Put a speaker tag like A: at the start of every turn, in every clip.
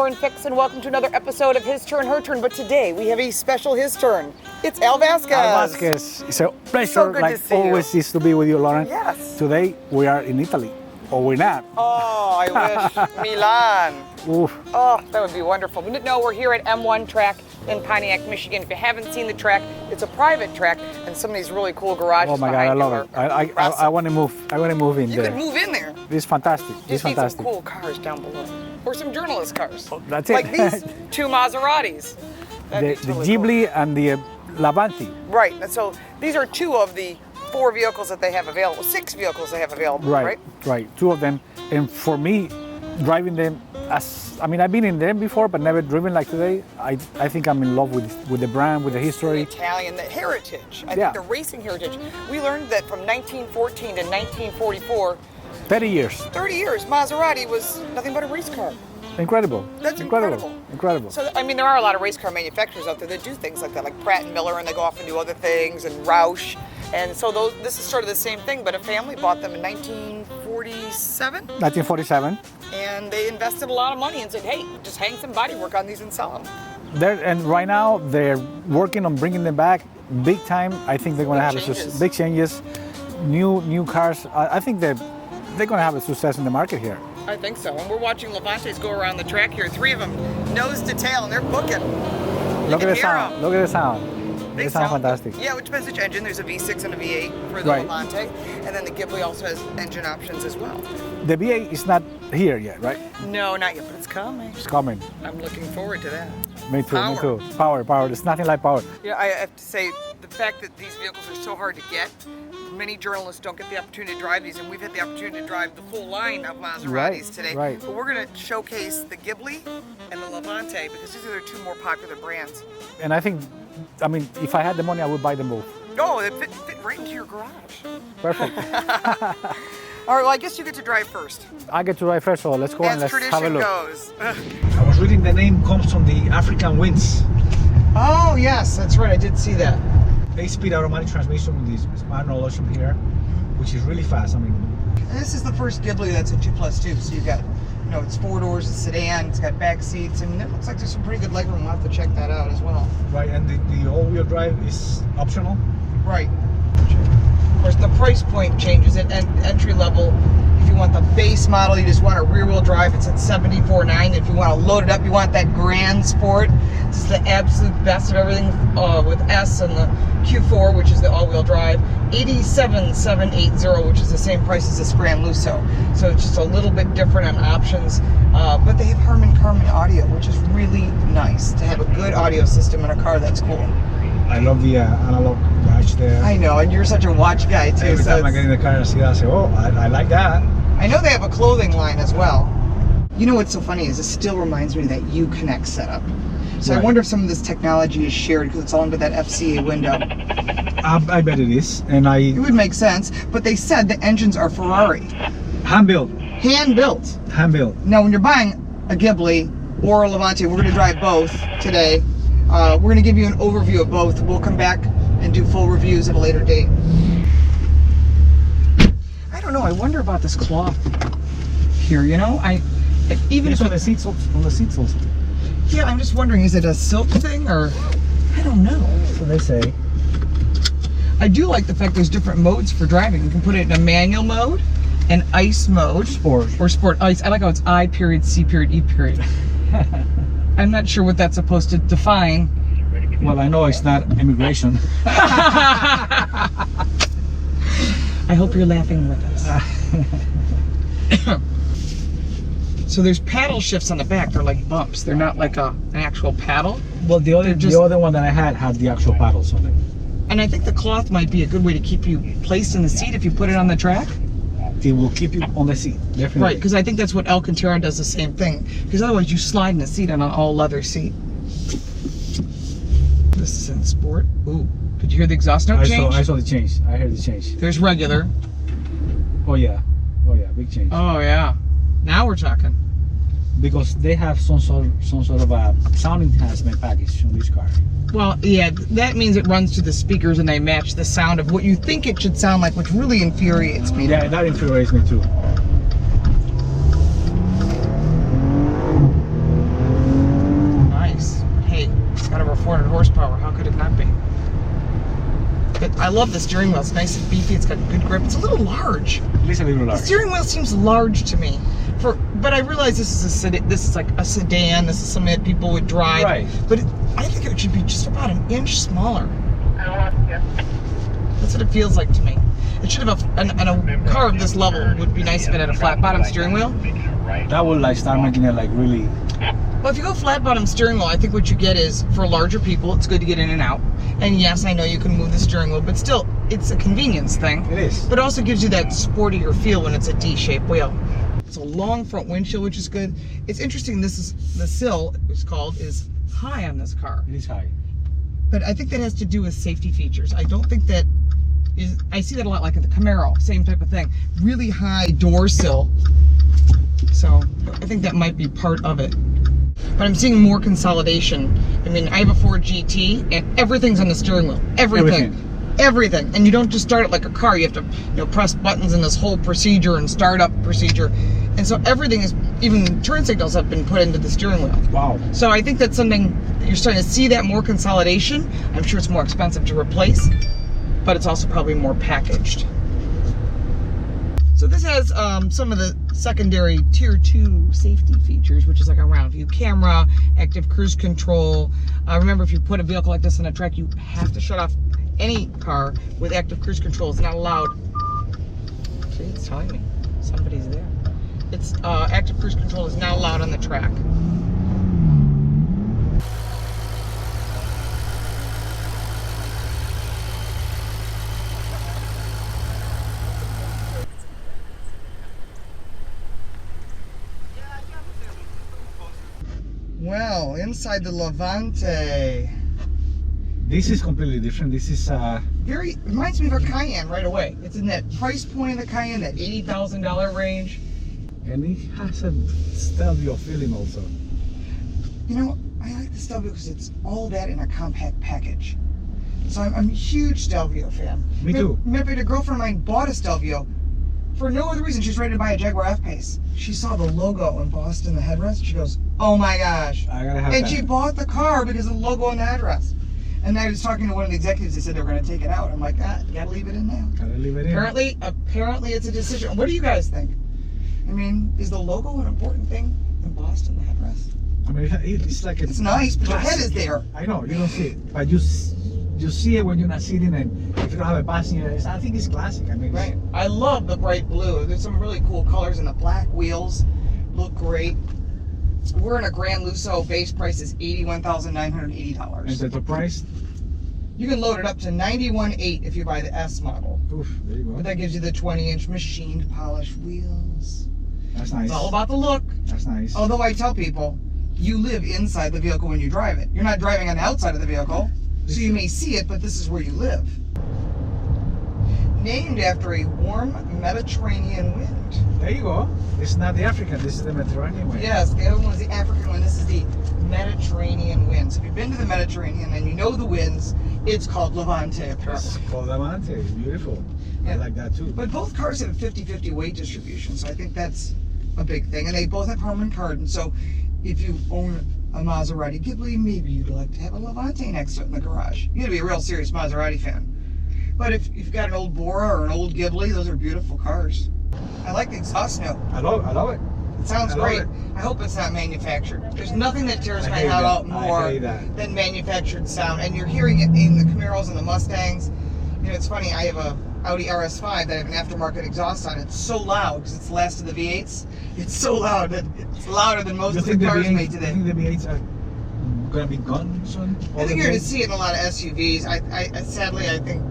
A: Lauren Fix, and welcome to another episode of His Turn, Her Turn. But today we have a special His Turn. It's Al Vazquez.
B: Al Vazquez. It's a pleasure,
A: So good
B: like
A: to see
B: always, is to be with you, Lauren.
A: Yes.
B: Today we are in Italy, or we're not.
A: Oh, I wish. Milan.
B: Oof.
A: Oh, that would be wonderful. But no, we're here at M1 track in Pontiac, Michigan. If you haven't seen the track, it's a private track, and some of these really cool garages
B: Oh my God, I
A: behind
B: love
A: you
B: it.
A: are
B: I
A: impressive.
B: want to move. I want to move in
A: You
B: there.
A: could move in there.
B: It's fantastic. It's
A: Just need some
B: fantastic.
A: cool cars down below. Or some journalist cars.
B: That's it.
A: Like these two Maseratis. That'd be
B: The
A: totally
B: Ghibli and the Levante.
A: cool. Right, and so these are two of the 4 vehicles that they have available, 6 vehicles they have available, right?
B: Right. 2 of them. And for me, driving them, I've been in them before, but never driven like today. I think I'm in love with the brand, with the history.
A: The Italian, the heritage. I
B: Yeah.
A: think the racing heritage. We learned that from 1914 to 1944,
B: 30 years.
A: 30 years, Maserati was nothing but a race car.
B: Incredible.
A: That's incredible.
B: Incredible.
A: So, there are a lot of race car manufacturers out there that do things like that, like Pratt & Miller, and they go off and do other things, and Roush. And so this is sort of the same thing, but a family bought them in 1947,
B: 1947.
A: and they invested a lot of money and said, hey, just hang some bodywork on these and sell them.
B: And right now they're working on bringing them back big time. I think they're going to have big changes, new cars. I think they're going to have a success in the market here.
A: I think so. And we're watching Levantes go around the track here. 3 of them, nose to tail, and they're booking.
B: Look at the sound. Look at the sound.
A: They
B: They sound fantastic.
A: Yeah, which depends which engine. There's a V6 and a V8 for the
B: Right.
A: Levante, and then the Ghibli also has engine options as well.
B: The V8 is not here yet, right?
A: No, not yet, but it's coming.
B: It's coming.
A: I'm looking forward to that.
B: Me too.
A: Power.
B: Me too. Power. There's nothing like power.
A: Yeah, I have to say, the fact that these vehicles are so hard to get, many journalists don't get the opportunity to drive these, and we've had the opportunity to drive the full line of Maseratis today.
B: Right.
A: But we're going to showcase the Ghibli and the Levante because these are the 2 more popular brands.
B: And I think, if I had the money, I would buy them both.
A: Oh, they fit right into your garage.
B: Perfect.
A: All right, well, I guess you get to drive first.
B: I get to drive first, so let's go and
A: As
B: let's have a
A: tradition
B: look.
A: goes.
B: I was reading the name comes from the African winds.
A: Oh, yes, that's right. I did see that.
B: 8-speed automatic transmission with this manual option here, which is really fast.
A: And this is the first Ghibli that's a 2+2. So you've got, it's 4 doors, a sedan, it's got back seats, and it looks like there's some pretty good legroom. We'll have to check that out as well.
B: Right, and the all-wheel drive is optional.
A: Right. Of course, the price point changes at entry level. If you want the base model, you just want a rear-wheel drive, it's at $74,900. If you want to load it up, you want that Grand Sport. This is the absolute best of everything with S and the Q4, which is the all-wheel drive. $87,780, which is the same price as this Grand Lusso. So it's just a little bit different on options. But they have Harman Kardon audio, which is really nice to have a good audio system in a car. That's cool.
B: I love the analog watch there.
A: I know, and you're such a watch guy too.
B: Every time I get in the car and see that, I say, oh, I like that.
A: I know they have a clothing line as well. You know what's so funny is this still reminds me of that Uconnect setup. So
B: Right.
A: I wonder if some of this technology is shared because it's all under that FCA window.
B: I bet it is, and
A: It would make sense, but they said the engines are Ferrari.
B: hand-built.
A: Hand-built.
B: Hand-built.
A: Now when you're buying a Ghibli or a Levante, we're going to drive both today. We're going to give you an overview of both. We'll come back and do full reviews at a later date. I don't know. I wonder about this cloth here. Even
B: It's
A: if
B: on the seats also.
A: yeah, I'm just wondering, is it a silk thing or I don't know.
B: So they say.
A: I do like the fact there's different modes for driving. You can put it in a manual mode, an ice mode,
B: Sport.
A: or sport ice. I like how it's I period, C period, E period. I'm not sure what that's supposed to define.
B: Well, I know it's not immigration.
A: I hope you're laughing with us. So there's paddle shifts on the back. They're like bumps. They're not like an actual paddle.
B: Well, the other one that I had the actual paddles on it.
A: And I think the cloth might be a good way to keep you placed in the seat if you put it on the track.
B: It will keep you on the seat, definitely.
A: Right, because I think that's what Alcantara does the same thing. Because otherwise you slide in the seat on an all leather seat. This is in sport. Ooh, did you hear the exhaust note change?
B: I saw the change. I heard the change.
A: There's regular.
B: Oh yeah, big change.
A: Oh yeah, now we're talking.
B: Because they have some sort of a sound enhancement package on this car.
A: Well, yeah, that means it runs to the speakers and they match the sound of what you think it should sound like, which really infuriates me.
B: Yeah, that infuriates me too.
A: 400 horsepower. How could it not be? But I love the steering wheel. It's nice and beefy. It's got good grip. It's a little large.
B: At least a little large.
A: The steering wheel seems large to me. But I realize this is like a sedan. This is something that people would drive.
B: Right.
A: But I think it should be just about an inch smaller. That's what it feels like to me. It should have a car of this level would be nice if it had a flat bottom steering wheel.
B: That would like start making it like really.
A: Well, if you go flat bottom steering wheel, I think what you get is for larger people, it's good to get in and out. And yes, I know you can move the steering wheel, but still, it's a convenience thing.
B: It is.
A: But it also gives you that sportier feel when it's a D-shaped wheel. It's a long front windshield, which is good. It's interesting. This is the sill. It's called is high on this car.
B: It is high.
A: But I think that has to do with safety features. I don't think that is. I see that a lot, like in the Camaro, same type of thing. Really high door sill. So I think that might be part of it. But I'm seeing more consolidation. I mean, I have a Ford GT, and everything's on the steering wheel. Everything. And you don't just start it like a car. You have to, press buttons in this whole procedure and startup procedure. And so everything is, even turn signals have been put into the steering wheel.
B: Wow.
A: So I think that's something, you're starting to see that more consolidation. I'm sure it's more expensive to replace, but it's also probably more packaged. So this has some of the secondary tier 2 safety features, which is like a round view camera, active cruise control. Remember, if you put a vehicle like this on a track, you have to shut off any car with active cruise control. It's not allowed. See, it's telling me somebody's there. It's active cruise control is not allowed on the track. Well, inside the Levante.
B: This is completely different. This is
A: very reminds me of a Cayenne right away. It's in that price point of the Cayenne, that $80,000 range.
B: And it has a Stelvio feeling also.
A: I like the Stelvio because it's all that in a compact package. So I'm a huge Stelvio fan.
B: Me too.
A: Remember, a girlfriend of mine bought a Stelvio for no other reason. She's ready to buy a Jaguar F-Pace. She saw the logo embossed in the headrest. She goes, "Oh my gosh!"
B: I gotta have
A: and
B: that.
A: she bought the car because of the logo on the headrest. And I was talking to one of the executives. They said they were going to take it out. I'm like, you gotta leave it in now.
B: Gotta leave it in.
A: Apparently, it's a decision. What do you guys think? I mean, is the logo an important thing embossed in the headrest?
B: I mean, it's like
A: it's nice, but your head is there.
B: I know you don't see it, but you see it when you're not sitting, and if you don't have a passenger, I think it's classic. I mean,
A: right. I love the bright blue. There's some really cool colors, and the black wheels look great. We're in a Grand Lusso. Base price is $81,980.
B: Is that the price?
A: You can load it up to $91,800 if you buy the S model.
B: Oof, there you go.
A: But that gives you the 20-inch machined polished wheels.
B: That's nice.
A: It's all about the look.
B: That's nice.
A: Although I tell people, you live inside the vehicle when you drive it. You're not driving on the outside of the vehicle, so you may see it, but this is where you live. Named after a warm Mediterranean wind.
B: There you go. It's not the African, this is the Mediterranean wind.
A: Yes, the other one is the African wind. This is the Mediterranean wind. So if you've been to the Mediterranean and you know the winds, it's called Levante, apparently.
B: It's called Levante. Beautiful.
A: Yeah.
B: I like that too.
A: But both cars have 50-50 weight distribution, so I think that's a big thing. And they both have Harman Kardon, so if you own a Maserati Ghibli, maybe you'd like to have a Levante next to it in the garage. You gotta be a real serious Maserati fan. But if you've got an old Bora or an old Ghibli, those are beautiful cars. I like the exhaust note.
B: I love it.
A: It sounds great. I hope it's not manufactured. There's nothing that tears my head out more than manufactured sound. And you're hearing it in the Camaros and the Mustangs. It's funny, I have a Audi RS5 that I have an aftermarket exhaust on. It's so loud because it's the last of the V8s. It's so loud that it's louder than most of the cars made today.
B: I think the V8s are going to be gone soon.
A: I think you're going to see it in a lot of SUVs. Sadly, I think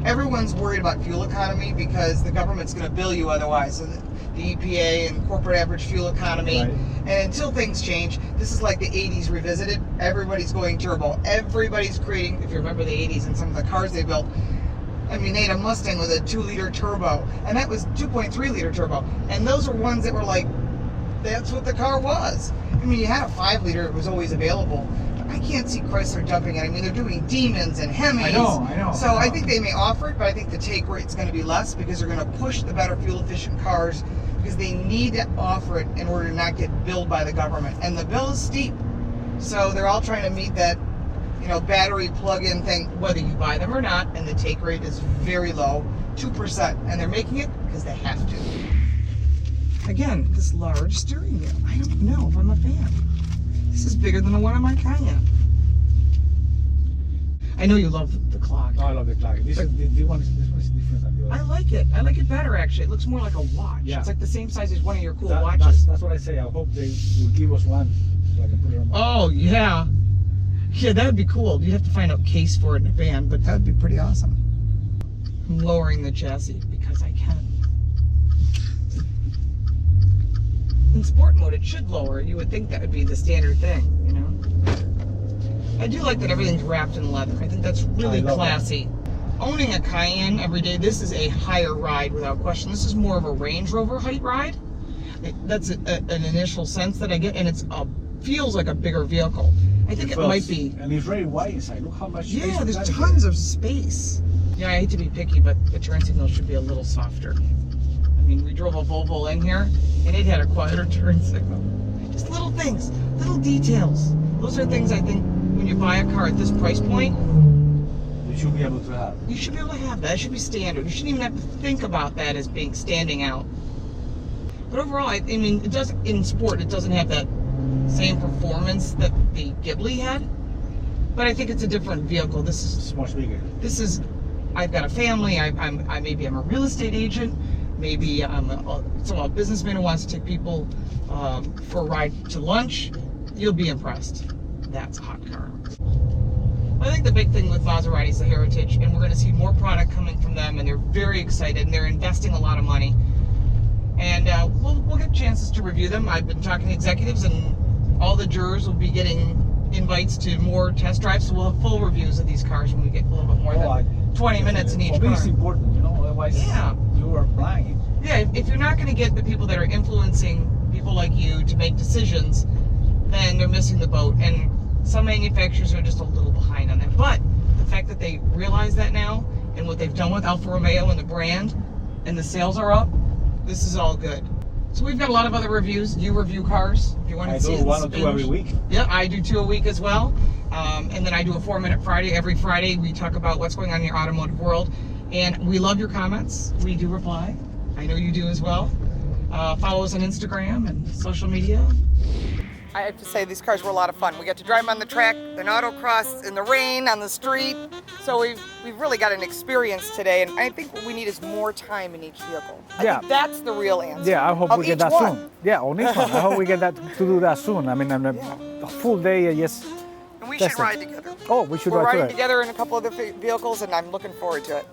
A: everyone's worried about fuel economy because the government's going to bill you otherwise. So the EPA and corporate average fuel economy.
B: Right.
A: And until things change, this is like the 80s revisited. Everybody's going turbo. Everybody's creating, if you remember the 80s and some of the cars they built, I mean, they had a Mustang with a 2-liter turbo, and that was 2.3-liter turbo. And those are ones that were like, that's what the car was. I mean, you had a 5-liter, it was always available. But I can't see Chrysler jumping it. I mean, they're doing Demons and Hemis.
B: I know.
A: So I think they may offer it, but I think the take rate's going to be less because they're going to push the better fuel-efficient cars because they need to offer it in order to not get billed by the government. And the bill is steep. So they're all trying to meet that battery plug-in thing, whether you buy them or not, and the take rate is very low, 2%, and they're making it because they have to. Again, this large steering wheel. I don't know if I'm a fan. This is bigger than the one on my Cayenne. I know you love the clock.
B: No, I love the clock. This one is different than the other.
A: I like it. I like it better, actually. It looks more like a watch.
B: Yeah.
A: It's like the same size as one of your cool watches.
B: That's what I say. I hope they will give us one so I can put it on.
A: Oh, yeah. Yeah, that would be cool. You'd have to find out case for it in a van, but that would be pretty awesome. I'm lowering the chassis because I can. In sport mode, it should lower. You would think that would be the standard thing, I do like that everything's wrapped in leather. I think that's really classy. Owning a Cayenne every day, this is a higher ride without question. This is more of a Range Rover height ride. That's an initial sense that I get, and it feels like a bigger vehicle. I think it might be.
B: And it's very wide inside. Look how much space.
A: Yeah, there's tons of space. Yeah, I hate to be picky, but the turn signal should be a little softer. I mean, we drove a Volvo in here, and it had a quieter turn signal. Just little things, little details. Those are things I think when you buy a car at this price point,
B: you should be able to have.
A: You should be able to have that. It should be standard. You shouldn't even have to think about that as being standing out. But overall, I mean, it does in sport. It doesn't have that same performance that the Ghibli had. But I think it's a different vehicle. This is
B: It's much bigger.
A: This is. I've got a family. Maybe I'm a real estate agent. Maybe I'm a businessman who wants to take people for a ride to lunch. You'll be impressed. That's a hot car. I think the big thing with Maserati is the heritage, and we're going to see more product coming from them, and they're very excited, and they're investing a lot of money. And we'll get chances to review them. I've been talking to executives, and all the jurors will be getting invites to more test drives, so we'll have full reviews of these cars when we get a little bit more than 20 minutes in each car.
B: For me, it's important, otherwise you are blind.
A: Yeah, if you're not going to get the people that are influencing people like you to make decisions, then they're missing the boat. And some manufacturers are just a little behind on that. But the fact that they realize that now, and what they've done with Alfa Romeo and the brand, and the sales are up, this is all good. So we've got a lot of other reviews. You review cars. If you want to see it,
B: I do one or two every week.
A: Yeah, I do 2 a week as well. And then I do a 4-Minute Friday. Every Friday we talk about what's going on in your automotive world. And we love your comments. We do reply. I know you do as well. Follow us on Instagram and social media. I have to say, these cars were a lot of fun. We got to drive them on the track, in autocross, in the rain, on the street. So we've really got an experience today, and I think what we need is more time in each vehicle. I think that's the real answer.
B: Yeah, I hope we get that soon. Yeah, on each one. I hope we get that to do that soon. I mean, a full day, yes.
A: And we should ride together.
B: Oh, we should
A: We're
B: ride
A: riding together in a couple other vehicles, and I'm looking forward to it.